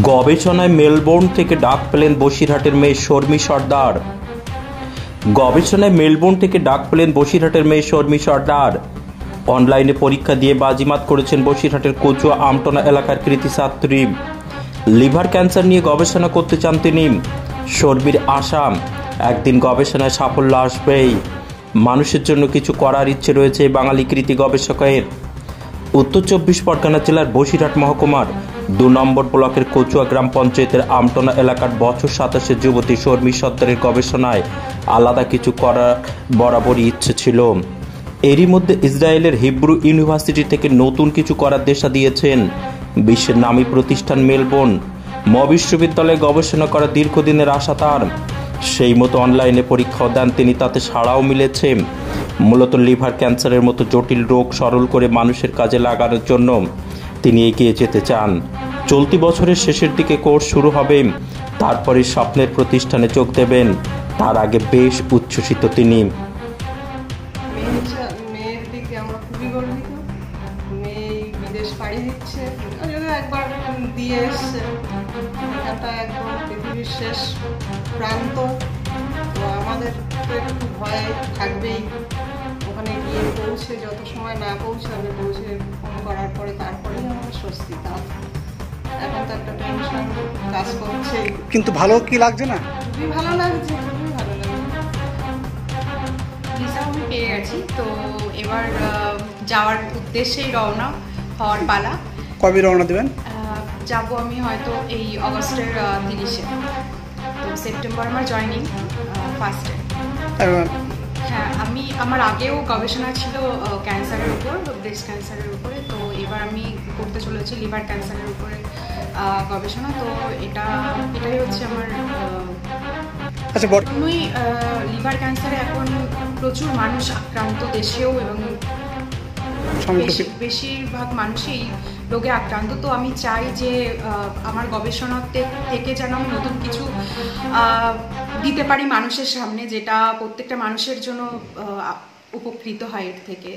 গবেষণায় মেলবোর্ন থেকে ডাক পেলেন বসিরহাটের মেয়ে শর্মী সর্দার। গবেষণায় মেলবোর্ন থেকে ডাক পেলেন বসিরহাটের মেয়ে শর্মী সর্দার। অনলাইনে পরীক্ষা দিয়ে বাজিমাত করেছেন বসিরহাটের কচুয়া আমটনা এলাকার কৃতি ছাত্রী। লিভার ক্যান্সার নিয়ে গবেষণা করতে চান তিনি। শর্মীর আশা, একদিন গবেষণায় সাফল্য আসবেই। মানুষের জন্য কিছু করার ইচ্ছে রয়েছে বাঙালি কৃতি গবেষকের। উত্তর 24 পরগনা জেলার বসিরহাট মহকুমার 2 নম্বর ব্লকের কচুয়া গ্রাম পঞ্চায়েতের আমটনা এলাকার বছর 27-এর যুবতী শর্মী সর্দারের গবেষণায় আলাদা কিছু করার বরাবরই ইচ্ছে ছিল। এরই মধ্যে ইসরায়েলের হিব্রু ইউনিভার্সিটি থেকে নতুন কিছু করার দেশা দিয়েছেন বিশ্বের নামী প্রতিষ্ঠান মেলবোর্ন। বিশ্ববিদ্যালয়ে গবেষণা করার দীর্ঘদিনের আশা তার। সেই মতো অনলাইনে পরীক্ষাও দেন তিনি, তাতে সাড়াও মিলেছে। মূলত লিভার ক্যান্সারের মতো জটিল রোগ সরল করে মানুষের কাজে লাগানোর জন্য তিনি এগিয়ে যেতে চান। চলতি বছরের শেষের দিকে কোর্স শুরু হবে, তারপরে স্বপ্নের প্রতিষ্ঠানে যোগ দেবেন। তার আগে বেশ উচ্ছ্বসিত তিনি। মেয়ের দিকে আমরা খুবই গর্বিত। মেয়ে বিদেশ পাড়ি দিচ্ছে, একবার দিয়ে এসছে। এখানটা একদম পৃথিবীর শেষ প্রান্ত, তো আমাদের তো একটু ভয় থাকবেই। ওখানে গিয়ে পৌঁছে যত সময় না পৌঁছাবে, পৌঁছে ফোন করার পরে তারপরেই আমার স্বস্তি। তা এখন তো একটা টেনশন কাজ করছে, কিন্তু ভালো কি লাগছে না? খুবই ভালো লাগছে, খুবই ভালো লাগছে। ভিসা আমি পেয়ে গেছি, তো এবার যাওয়ার উদ্দেশ্যেই রওনা হওয়ার পালা। কবে রওনা দেবেন? যাব আমি হয়তো এই অগস্টের 30-এ। তো সেপ্টেম্বর আমার জয়েনিং ফার্স্টে। হ্যাঁ, আমার আগেও গবেষণা ছিল ক্যান্সারের উপর, ব্রেস্ট ক্যান্সারের উপরে। তো এবার আমি করতে চলেছি লিভার ক্যান্সারের উপরে গবেষণা। তো এটাই হচ্ছে আমার। আচ্ছা, বর্তমানে লিভার ক্যান্সারে এখন প্রচুর মানুষ আক্রান্ত দেশেও, এবং বেশিরভাগ মানুষই রোগে আক্রান্ত। তো আমি চাই যে আমার গবেষণা থেকে যেন আমি নতুন কিছু দিতে পারি মানুষের সামনে, যেটা প্রত্যেকটা মানুষের জন্য উপকৃত হয় এর থেকে।